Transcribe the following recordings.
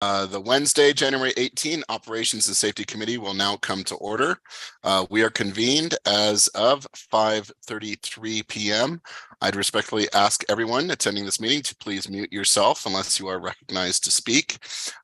The Wednesday, January 18, Operations and Safety Committee will now come to order. We are convened as of 5:33 p.m. I'd respectfully ask everyone attending this meeting to please mute yourself unless you are recognized to speak.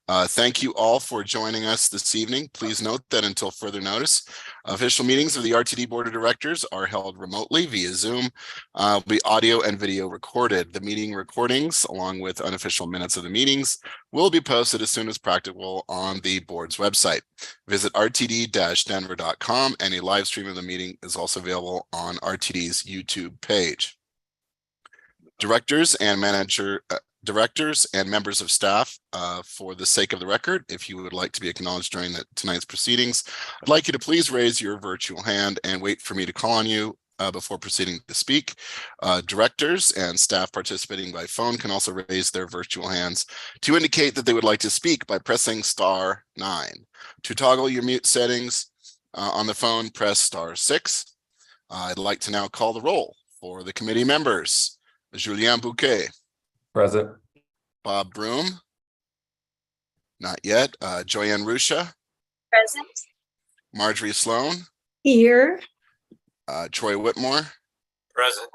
Thank you all for joining us this evening. Please note that until further notice, official meetings of the RTD Board of Directors are held remotely via Zoom. Will be audio and video recorded. The meeting recordings, along with unofficial minutes of the meetings, will be posted as soon as practical on the board's website. Visit rtd-denver.com, and a live stream of the meeting is also available on RTD's YouTube page. Directors and members of staff, for the sake of the record, if you would like to be acknowledged during tonight's proceedings, I'd like you to please raise your virtual hand and wait for me to call on you before proceeding to speak. Directors and staff participating by phone can also raise their virtual hands to indicate that they would like to speak by pressing *9. To toggle your mute settings on the phone, press *6. I'd like to now call the roll for the committee members. Julien Bouquet. Present. Bob Broom. Not yet. Joyanne Rusha. Present. Marjorie Sloan. Here. Troy Whitmore. Present.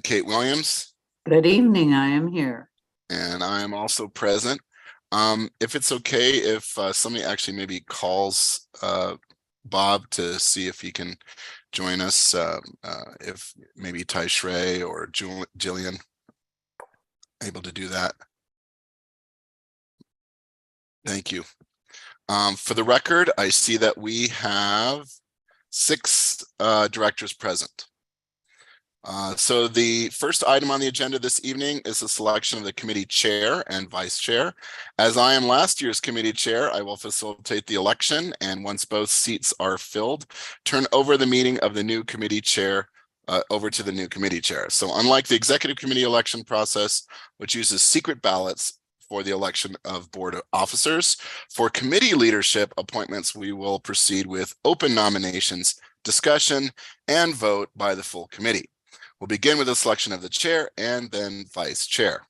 Kate Williams. Good evening, I am here. And I am also present. If it's okay, if somebody actually maybe calls Bob to see if he can join us, if maybe Ty Shrey or Jillian able to do that. Thank you. For the record, I see that we have 6 directors present. So the first item on the agenda this evening is the selection of the committee chair and vice chair. As I am last year's committee chair, I will facilitate the election, and once both seats are filled, turn over the meeting of the new committee chair over to the new committee chair. So unlike the executive committee election process, which uses secret ballots for the election of board officers, for committee leadership appointments, we will proceed with open nominations, discussion, and vote by the full committee. We'll begin with the selection of the chair and then vice chair.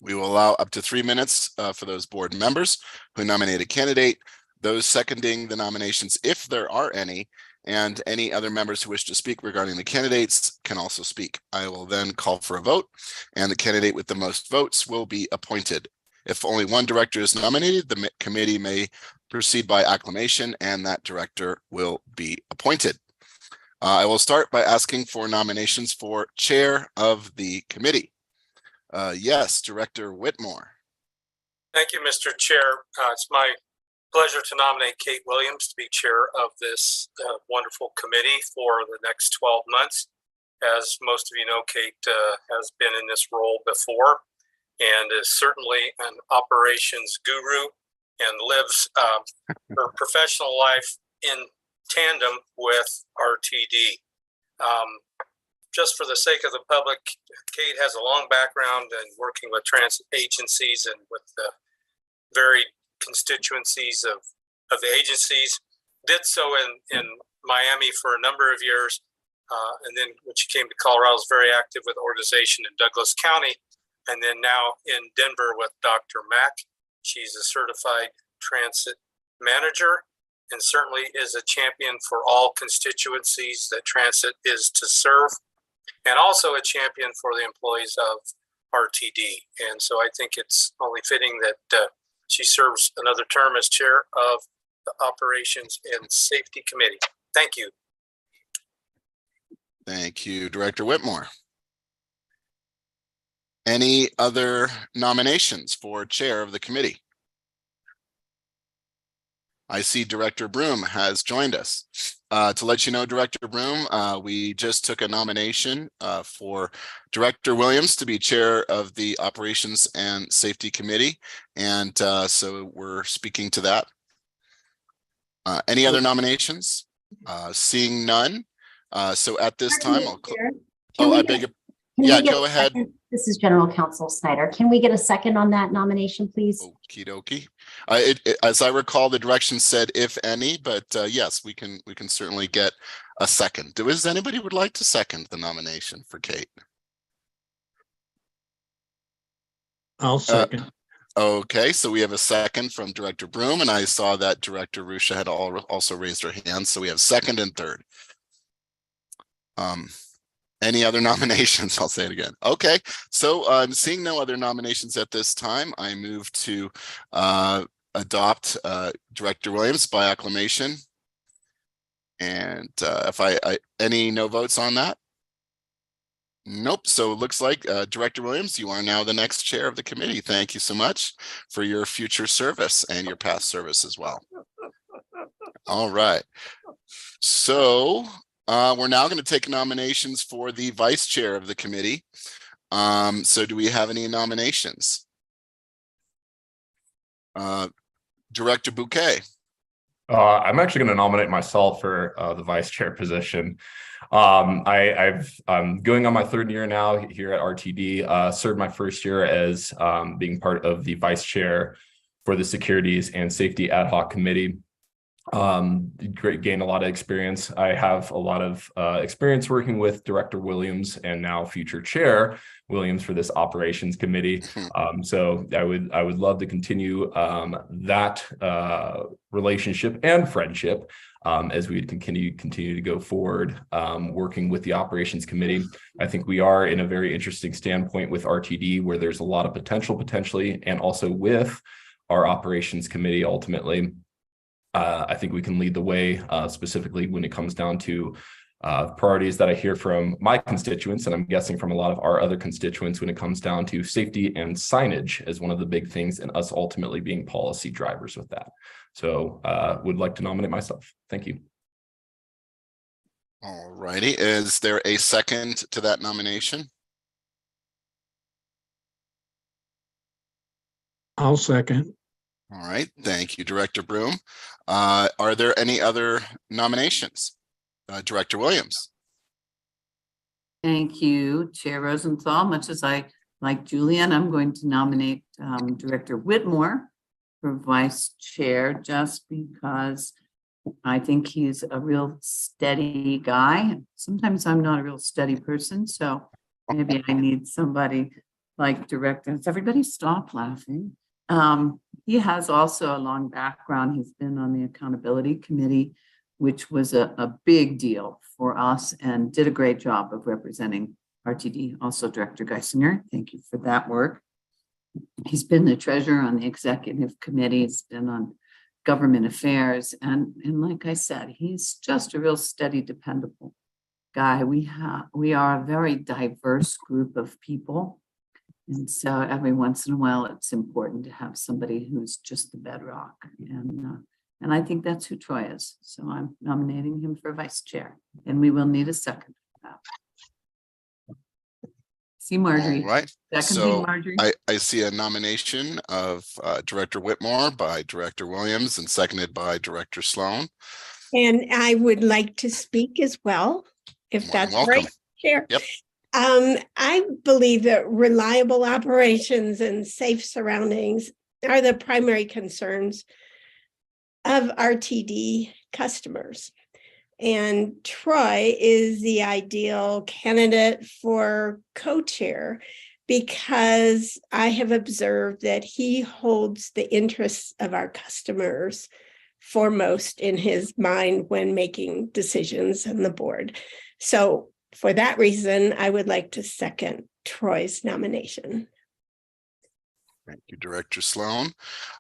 We will allow up to 3 minutes for those board members who nominate a candidate, those seconding the nominations if there are any, and any other members who wish to speak regarding the candidates can also speak. I will then call for a vote, and the candidate with the most votes will be appointed. If only one director is nominated, the committee may proceed by acclamation, and that director will be appointed. I will start by asking for nominations for chair of the committee. Yes, Director Whitmore. Thank you, Mr. Chair. It's my pleasure to nominate Kate Williams to be chair of this wonderful committee for the next 12 months. As most of you know, Kate has been in this role before and is certainly an operations guru and lives her professional life in tandem with RTD. Just for the sake of the public, Kate has a long background in working with transit agencies and with the varied constituencies of the agencies. Did so in Miami for a number of years, and then when she came to Colorado, was very active with organization in Douglas County, and then now in Denver with Dr. Mack. She's a certified transit manager and certainly is a champion for all constituencies that transit is to serve, and also a champion for the employees of RTD. And so I think it's only fitting that she serves another term as chair of the Operations and Safety Committee. Thank you. Thank you, Director Whitmore. Any other nominations for chair of the committee? I see Director Broom has joined us. To let you know, Director Broom, we just took a nomination for Director Williams to be chair of the Operations and Safety Committee, and so we're speaking to that. Any other nominations? Seeing none. So at this time, I beg your... Yeah, go ahead. This is General Counsel Snyder. Can we get a second on that nomination, please? Okie dokie. As I recall, the direction said if any, but yes, we can certainly get a second. Does anybody would like to second the nomination for Kate? I'll second. Okay, so we have a second from Director Broom, and I saw that Director Rusha had also raised her hand, so we have second and third. Any other nominations? I'll say it again. Okay, so I'm seeing no other nominations at this time. I move to adopt Director Williams by acclamation. And if any no votes on that? Nope. So it looks like Director Williams, you are now the next chair of the committee. Thank you so much for your future service and your past service as well. All right. So we're now going to take nominations for the vice chair of the committee. So do we have any nominations? Director Bouquet. I'm actually going to nominate myself for the vice chair position. I'm going on my third year now here at RTD. Served my first year as being part of the vice chair for the Securities and Safety Ad Hoc Committee. Gained a lot of experience. I have a lot of experience working with Director Williams and now future Chair Williams for this operations committee. So I would love to continue that relationship and friendship as we continue to go forward working with the operations committee. I think we are in a very interesting standpoint with RTD where there's a lot of potentially, and also with our operations committee ultimately. I think we can lead the way specifically when it comes down to priorities that I hear from my constituents, and I'm guessing from a lot of our other constituents when it comes down to safety and signage as one of the big things, and us ultimately being policy drivers with that. So would like to nominate myself. Thank you. All righty. Is there a second to that nomination? I'll second. All right. Thank you, Director Broom. Are there any other nominations? Director Williams. Thank you, Chair Rosenthal. Much as I like Julian, I'm going to nominate Director Whitmore for vice chair just because I think he's a real steady guy. Sometimes I'm not a real steady person, so maybe I need somebody like Director. Does everybody stop laughing? He has also a long background. He's been on the accountability committee, which was a big deal for us and did a great job of representing RTD. Also, Director Geisinger, thank you for that work. He's been the treasurer on the executive committee. He's been on government affairs. And like I said, he's just a real steady, dependable guy. We are a very diverse group of people. And so every once in a while, it's important to have somebody who's just the bedrock. And I think that's who Troy is. So I'm nominating him for vice chair. And we will need a second for that. See Marjorie. All right. Seconding So Marjorie. I see a nomination of Director Whitmore by Director Williams and seconded by Director Sloan. And I would like to speak as well, if More than that's welcome. right, Chair. Yep. I believe that reliable operations and safe surroundings are the primary concerns of RTD customers. And Troy is the ideal candidate for co-chair because I have observed that he holds the interests of our customers foremost in his mind when making decisions on the board. So for that reason, I would like to second Troy's nomination. Thank you, Director Sloan.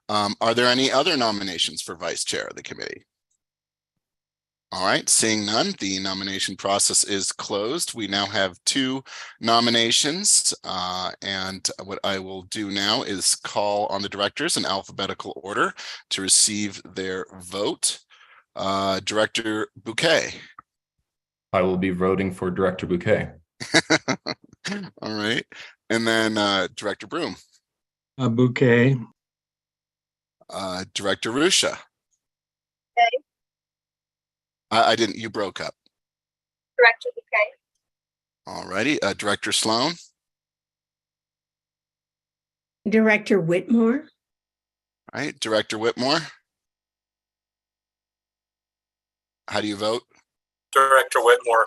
Are there any other nominations for vice chair of the committee? All right, seeing none, the nomination process is closed. We now have 2 nominations, and what I will do now is call on the directors in alphabetical order to receive their vote. Director Bouquet. I will be voting for Director Bouquet. All right, and then Director Broom. Bouquet. Director Rusha. Okay. I didn't, you broke up. Director Bouquet. All righty, Director Sloan. Director Whitmore. All right, Director Whitmore. How do you vote? Director Whitmore.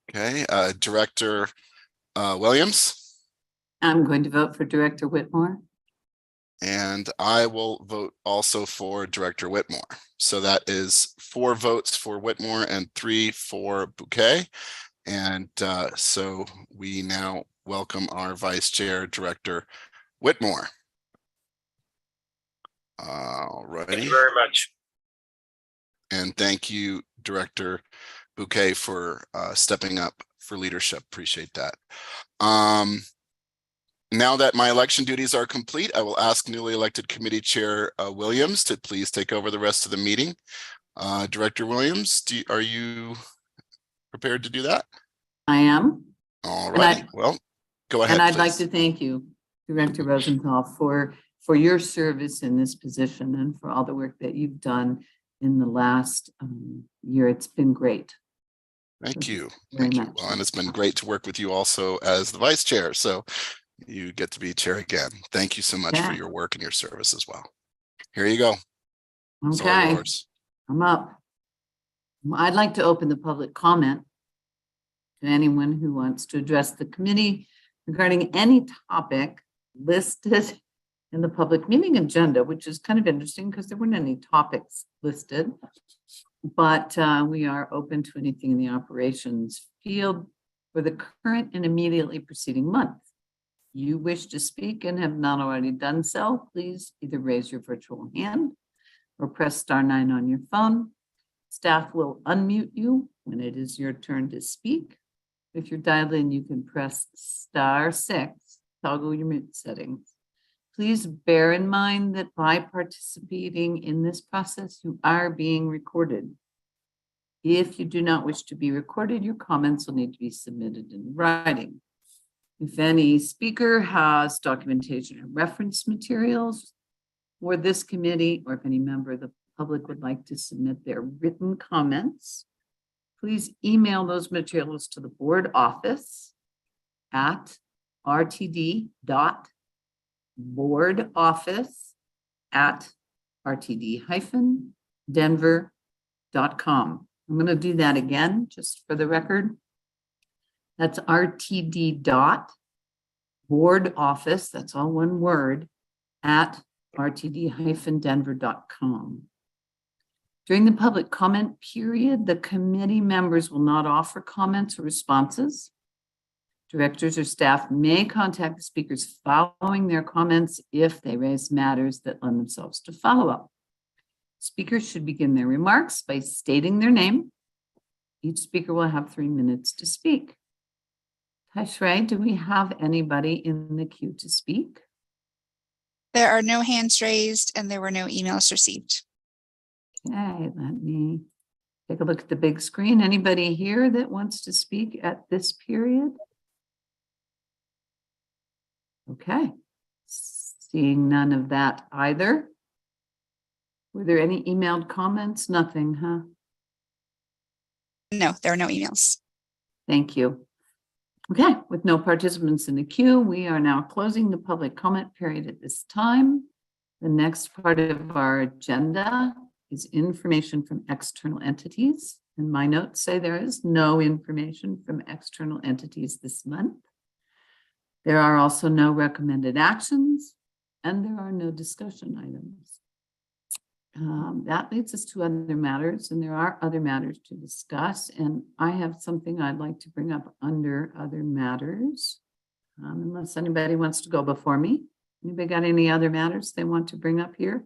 Okay, Director Williams. I'm going to vote for Director Whitmore. And I will vote also for Director Whitmore. So that is 4 votes for Whitmore and 3 for Bouquet. And so we now welcome our Vice Chair, Director Whitmore. All Thank righty. you very much. And thank you, Director Bouquet, for stepping up for leadership. Appreciate that. Now that my election duties are complete, I will ask newly elected Committee Chair Williams to please take over the rest of the meeting. Director Williams, are you prepared to do that? I am. All And righty. Well, go ahead, And I'd like please. to thank you, Director Rosenthal, for your service in this position and for all the work that you've done in the last year. It's been great. Thank you. Very Thank you. much. Well, and it's been great to work with you also as the Vice Chair. So you get to be chair again. Thank you so much for Yeah. your work and your service as well. Here you go. It's all Okay, yours. I'm up. I'd like to open the public comment to anyone who wants to address the committee regarding any topic listed in the public meeting agenda, which is kind of interesting because there weren't any topics listed. But we are open to anything in the operations field for the current and immediately preceding month. You wish to speak and have not already done so, please either raise your virtual hand or press *9 on your phone. Staff will unmute you when it is your turn to speak. If you're dialed in, you can press *6, toggle your mute settings. Please bear in mind that by participating in this process, you are being recorded. If you do not wish to be recorded, your comments will need to be submitted in writing. If any speaker has documentation or reference materials for this committee, or if any member of the public would like to submit their written comments, please email those materials to the board office at rtd.boardoffice@rtd-denver.com. I'm going to do that again, just for the record. That's rtd.boardoffice, that's all one word, at rtd-denver.com. During the public comment period, the committee members will not offer comments or responses. Directors or staff may contact the speakers following their comments if they raise matters that lend themselves to follow-up. Speakers should begin their remarks by stating their name. Each speaker will have 3 minutes to speak. Taishrei, do we have anybody in the queue to speak? There are no hands raised and there were no emails received. Okay, let me take a look at the big screen. Anybody here that wants to speak at this period? Okay, seeing none of that either. Were there any emailed comments? Nothing, huh? No, there are no emails. Thank you. Okay, with no participants in the queue, we are now closing the public comment period at this time. The next part of our agenda is information from external entities. And my notes say there is no information from external entities this month. There are also no recommended actions, and there are no discussion items. That leads us to other matters, and there are other matters to discuss. And I have something I'd like to bring up under other matters, unless anybody wants to go before me. Anybody got any other matters they want to bring up here?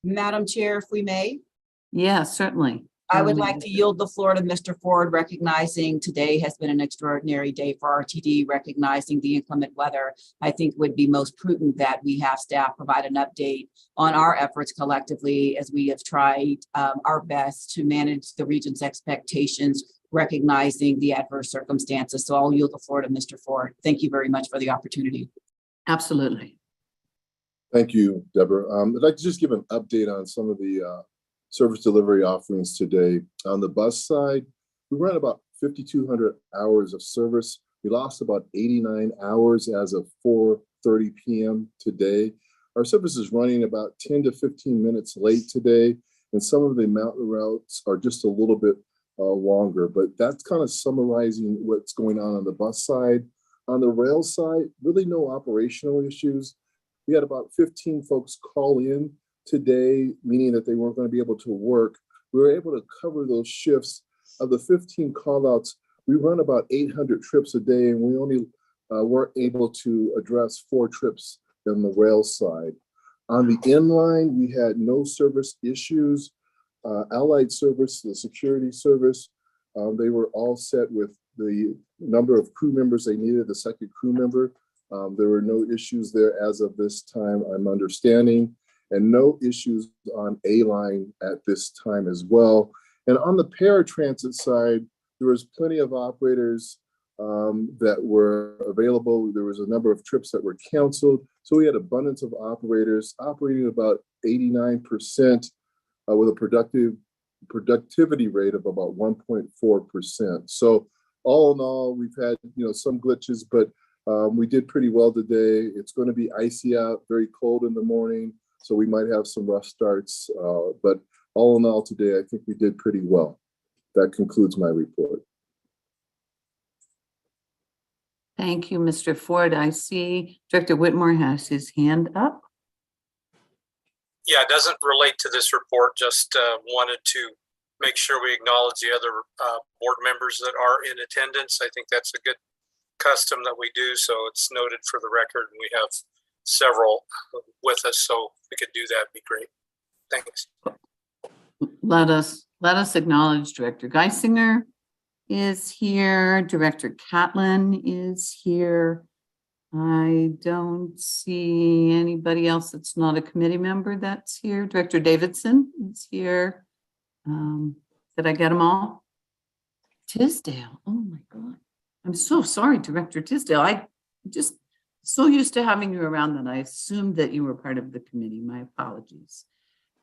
Madam Chair, if we may, Yeah, certainly. I would like to yield the floor to Mr. Ford, recognizing today has been an extraordinary day for RTD, recognizing the inclement weather. I think would be most prudent that we have staff provide an update on our efforts collectively as we have tried our best to manage the region's expectations, recognizing the adverse circumstances. So I'll yield the floor to Mr. Ford. Thank you very much for the opportunity. Absolutely. Thank you, Deborah. I'd like to just give an update on some of the service delivery offerings today. On the bus side, we ran about 5,200 hours of service. We lost about 89 hours as of 4:30 p.m. today. Our service is running about 10 to 15 minutes late today, and some of the mountain routes are just a little bit longer, but that's kind of summarizing what's going on the bus side. On the rail side, really no operational issues. We had about 15 folks call in today, meaning that they weren't going to be able to work. We were able to cover those shifts. Of the 15 callouts, we run about 800 trips a day, and we only weren't able to address 4 trips on the rail side. On the inline, we had no service issues. Allied service, the security service, they were all set with the number of crew members they needed, the second crew member. There were no issues there as of this time, I'm understanding, and no issues on A-line at this time as well. And on the paratransit side, there was plenty of operators that were available. There was a number of trips that were canceled. So we had abundance of operators operating about 89% with a productivity rate of about 1.4%. So all in all, we've had some glitches, but we did pretty well today. It's going to be icy out, very cold in the morning, so we might have some rough starts. But all in all, today I think we did pretty well. That concludes my report. Thank you, Mr. Ford. I see Director Whitmore has his hand up. Yeah, it doesn't relate to this report, just wanted to make sure we acknowledge the other board members that are in attendance. I think that's a good custom that we do, so it's noted for the record. And we have several with us, so if we could do that, it'd be great. Thanks. Let us acknowledge Director Geisinger is here. Director Catlin is here. I don't see anybody else that's not a committee member that's here. Director Davidson is here. Did I get them all? Tisdale, oh my God. I'm so sorry, Director Tisdale. I just so used to having you around that I assumed that you were part of the committee. My apologies.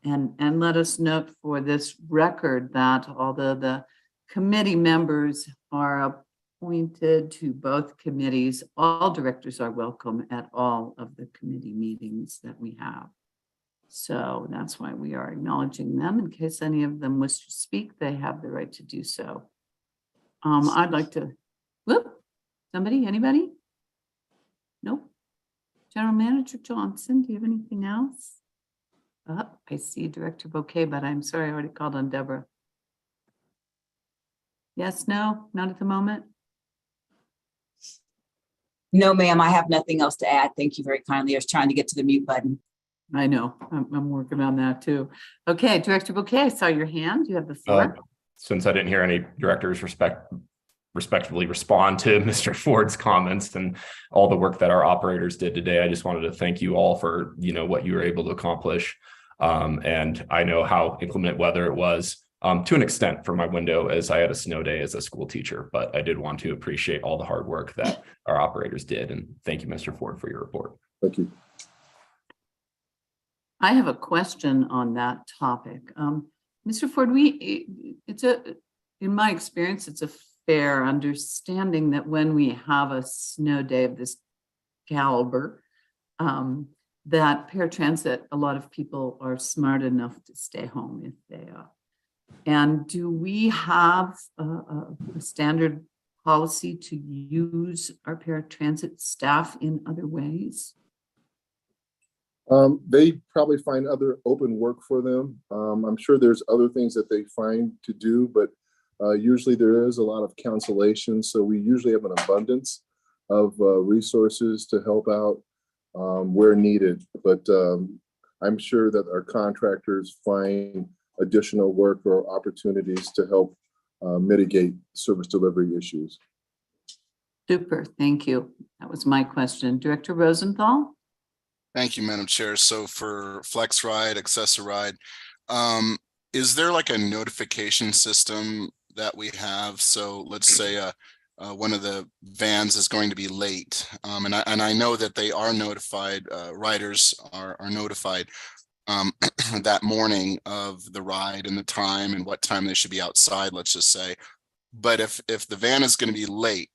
And let us note for this record that although the committee members are appointed to both committees, all directors are welcome at all of the committee meetings that we have. So that's why we are acknowledging them. In case any of them wish to speak, they have the right to do so. I'd like to, anybody? Nope. General Manager Johnson, do you have anything else? I see Director Bouquet, but I'm sorry, I already called on Deborah. Yes, no, not at the moment. No, ma'am, I have nothing else to add. Thank you very kindly. I was trying to get to the mute button. I know, I'm working on that too. Okay, Director Bouquet, I saw your hand. You have the floor. Since I didn't hear any directors respectively respond to Mr. Ford's comments and all the work that our operators did today, I just wanted to thank you all for what you were able to accomplish. And I know how inclement weather it was to an extent for my window, as I had a snow day as a school teacher, but I did want to appreciate all the hard work that our operators did. And thank you, Mr. Ford, for your report. Thank you. I have a question on that topic. Mr. Ford, in my experience, it's a fair understanding that when we have a snow day of this caliber, that paratransit, a lot of people are smart enough to stay home if they are. And do we have a standard policy to use our paratransit staff in other ways? They probably find other open work for them. I'm sure there's other things that they find to do, but usually there is a lot of cancellation. So we usually have an abundance of resources to help out where needed. But I'm sure that our contractors find additional work or opportunities to help mitigate service delivery issues. Super, thank you. That was my question. Director Rosenthal? Thank you, Madam Chair. So for FlexRide, Access-a-Ride, is there like a notification system that we have? So let's say one of the vans is going to be late, and I know that they are notified. Riders are notified that morning of the ride and the time and what time they should be outside. Let's just say, but if the van is going to be late,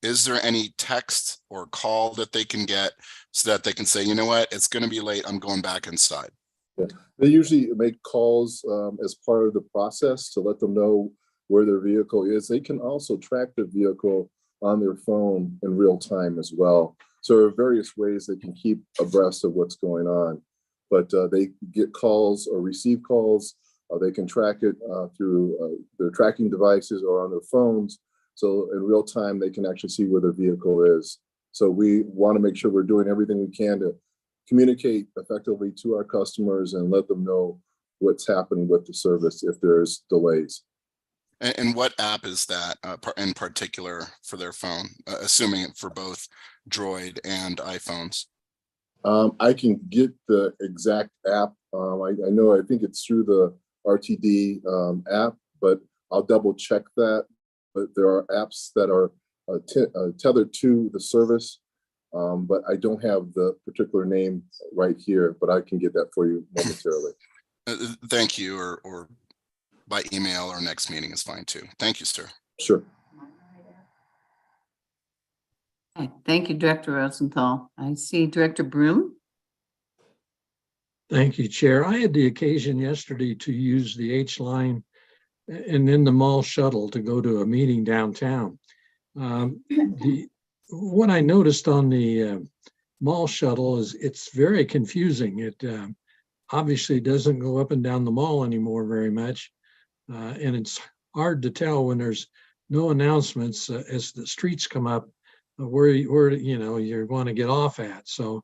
is there any text or call that they can get so that they can say, you know what, it's going to be late, I'm going back inside? Yeah. They usually make calls as part of the process to let them know where their vehicle is. They can also track the vehicle on their phone in real time as well. So there are various ways they can keep abreast of what's going on. But they get calls or receive calls. They can track it through their tracking devices or on their phones. So in real time, they can actually see where their vehicle is. So we want to make sure we're doing everything we can to communicate effectively to our customers and let them know what's happening with the service if there's delays. And what app is that in particular for their phone, assuming it for both Droid and iPhones? I can get the exact app. I know, I think it's through the RTD app, but I'll double check that. But there are apps that are tethered to the service, but I don't have the particular name right here, but I can get that for you momentarily. Thank you, or by email or next meeting is fine too. Thank you, sir. Sure. Okay, thank you, Director Rosenthal. I see Director Broom. Thank you, Chair. I had the occasion yesterday to use the H line and then the mall shuttle to go to a meeting downtown. What I noticed on the mall shuttle is it's very confusing. It obviously doesn't go up and down the mall anymore very much. And it's hard to tell when there's no announcements as the streets come up where you want to get off at. So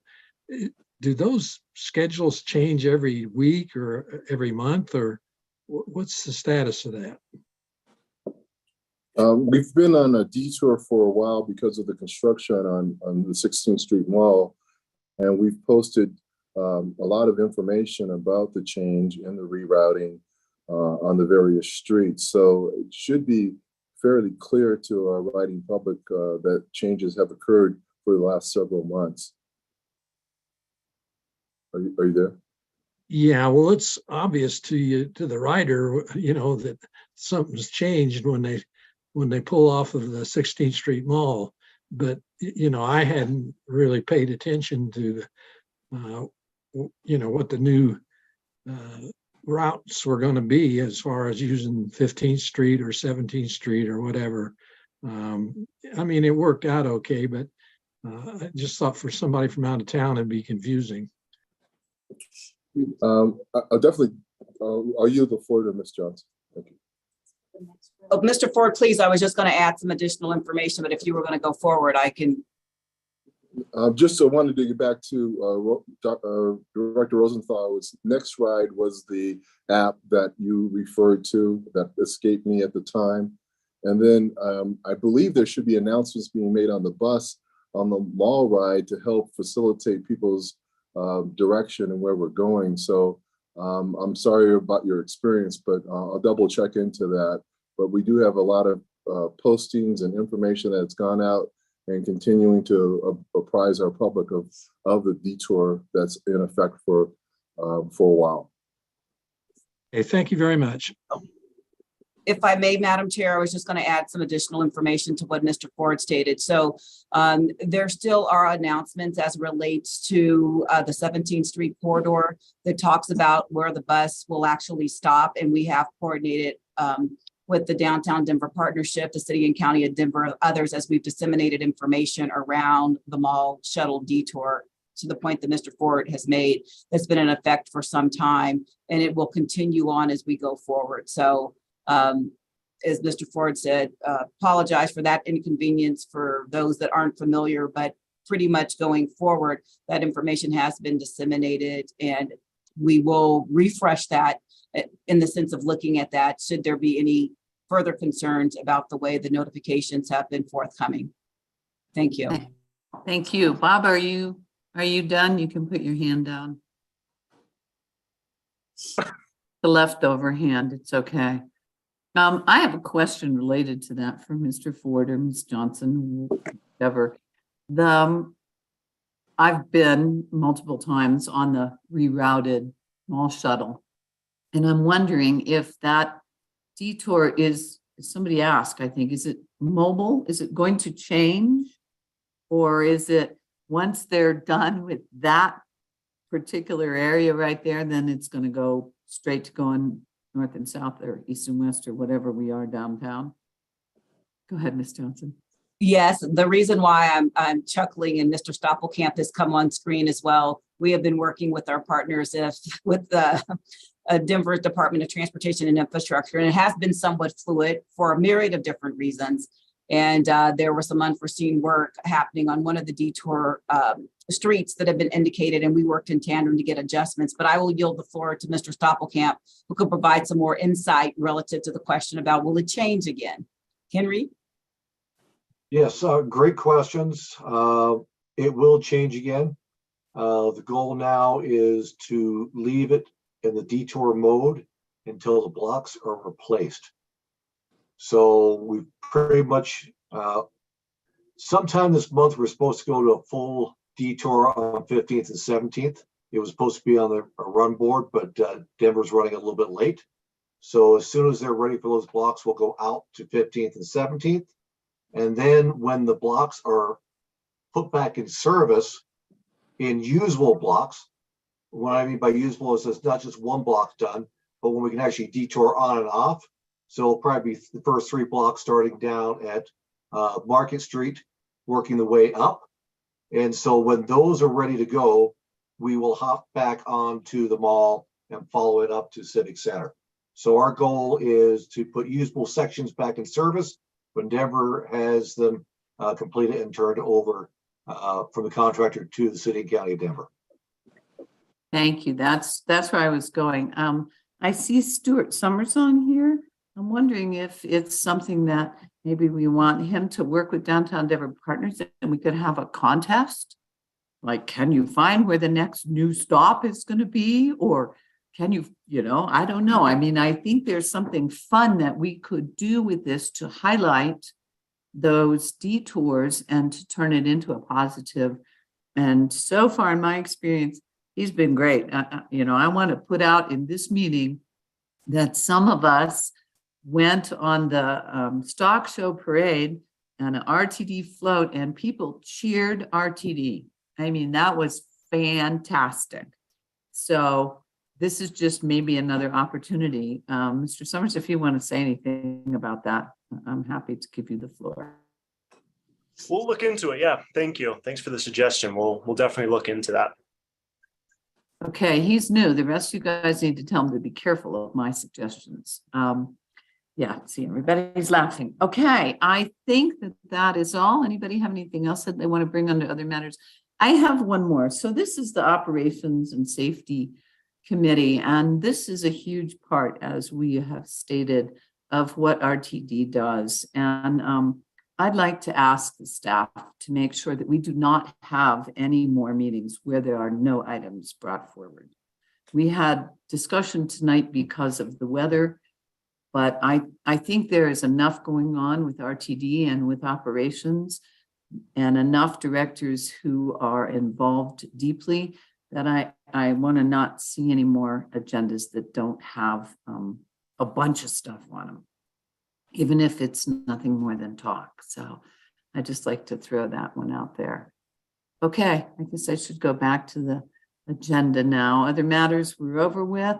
do those schedules change every week or every month, or what's the status of that? We've been on a detour for a while because of the construction on the 16th Street Mall, and we've posted a lot of information about the change and the rerouting on the various streets. So it should be fairly clear to our riding public that changes have occurred for the last several months. Are you there? Yeah, well, it's obvious to you, to the rider, that something's changed when they pull off of the 16th Street Mall. But I hadn't really paid attention to what the new routes were going to be as far as using 15th Street or 17th Street or whatever. It worked out okay, but I just thought for somebody from out of town it'd be confusing. I'll definitely. I'll yield the floor to Ms. Johnson. Thank you. Oh, Mr. Ford, please, I was just going to add some additional information, but if you were going to go forward, I can. Just wanted to get back to Director Rosenthal. NextRide was the app that you referred to that escaped me at the time. And then I believe there should be announcements being made on the bus on the mall ride to help facilitate people's direction and where we're going. So I'm sorry about your experience, but I'll double check into that. But we do have a lot of postings and information that's gone out and continuing to apprise our public of the detour that's in effect for a while. Okay, thank you very much. If I may, Madam Chair, I was just going to add some additional information to what Mr. Ford stated. So there still are announcements as relates to the 17th Street corridor that talks about where the bus will actually stop. And we have coordinated with the Downtown Denver Partnership, the City and County of Denver, others, as we've disseminated information around the mall shuttle detour to the point that Mr. Ford has made. That's been in effect for some time, and it will continue on as we go forward. So as Mr. Ford said, apologize for that inconvenience for those that aren't familiar, but pretty much going forward, that information has been disseminated, and we will refresh that in the sense of looking at that should there be any further concerns about the way the notifications have been forthcoming. Thank you. Thank you. Bob, are you done? You can put your hand down. The leftover hand, it's okay. I have a question related to that for Mr. Ford or Ms. Johnson, whatever. I've been multiple times on the rerouted mall shuttle, and I'm wondering if that detour is, somebody asked, I think, is it mobile? Is it going to change? Or is it once they're done with that particular area right there, then it's going to go straight to going north and south or east and west or whatever we are downtown? Go ahead, Ms. Johnson. Yes, the reason why I'm chuckling and Mr. Stoppelkamp has come on screen as well. We have been working with our partners with the Denver Department of Transportation and Infrastructure, and it has been somewhat fluid for a myriad of different reasons. And there was some unforeseen work happening on one of the detour streets that have been indicated, and we worked in tandem to get adjustments. But I will yield the floor to Mr. Stoppelkamp, who could provide some more insight relative to the question about will it change again? Henry? Yes, great questions. It will change again. The goal now is to leave it in the detour mode until the blocks are replaced. So we pretty much, sometime this month, we're supposed to go to a full detour on 15th and 17th. It was supposed to be on the run board, but Denver's running a little bit late. So as soon as they're ready for those blocks, we'll go out to 15th and 17th. And then when the blocks are put back in service in usable blocks, what I mean by usable is it's not just one block done, but when we can actually detour on and off. So it'll probably be the first 3 blocks starting down at Market Street, working the way up. And so when those are ready to go, we will hop back onto the mall and follow it up to Civic Center. So our goal is to put usable sections back in service when Denver has them completed and turned over from the contractor to the city and county of Denver. Thank you. That's where I was going. I see Stuart Summers on here. I'm wondering if it's something that maybe we want him to work with Downtown Denver Partners and we could have a contest. Like, can you find where the next new stop is going to be? Or can you, I don't know. I mean, I think there's something fun that we could do with this to highlight those detours and to turn it into a positive. And so far in my experience, he's been great. I want to put out in this meeting that some of us went on the stock show parade and an RTD float and people cheered RTD. I mean, that was fantastic. So this is just maybe another opportunity. Mr. Summers, if you want to say anything about that, I'm happy to give you the floor. We'll look into it. Yeah, thank you. Thanks for the suggestion. We'll definitely look into that. Okay, he's new. The rest of you guys need to tell him to be careful of my suggestions. Yeah, see, everybody's laughing. Okay, I think that is all. Anybody have anything else that they want to bring under other matters? I have one more. So this is the Operations and Safety Committee, and this is a huge part, as we have stated, of what RTD does. And I'd like to ask the staff to make sure that we do not have any more meetings where there are no items brought forward. We had discussion tonight because of the weather, but I think there is enough going on with RTD and with operations and enough directors who are involved deeply that I want to not see any more agendas that don't have a bunch of stuff on them, even if it's nothing more than talk. So I just like to throw that one out there. Okay, I guess I should go back to the agenda now. Other matters we're over with.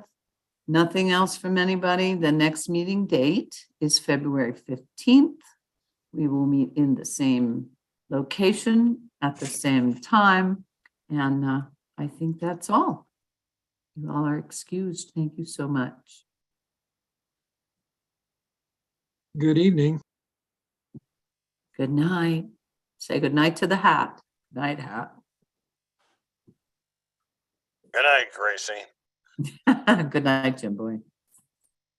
Nothing else from anybody. The next meeting date is February 15th. We will meet in the same location at the same time. And I think that's all. You all are excused. Thank you so much. Good evening. Good night. Say good night to the hat. Night hat. Good night, Gracie. Good night, Jim Boy.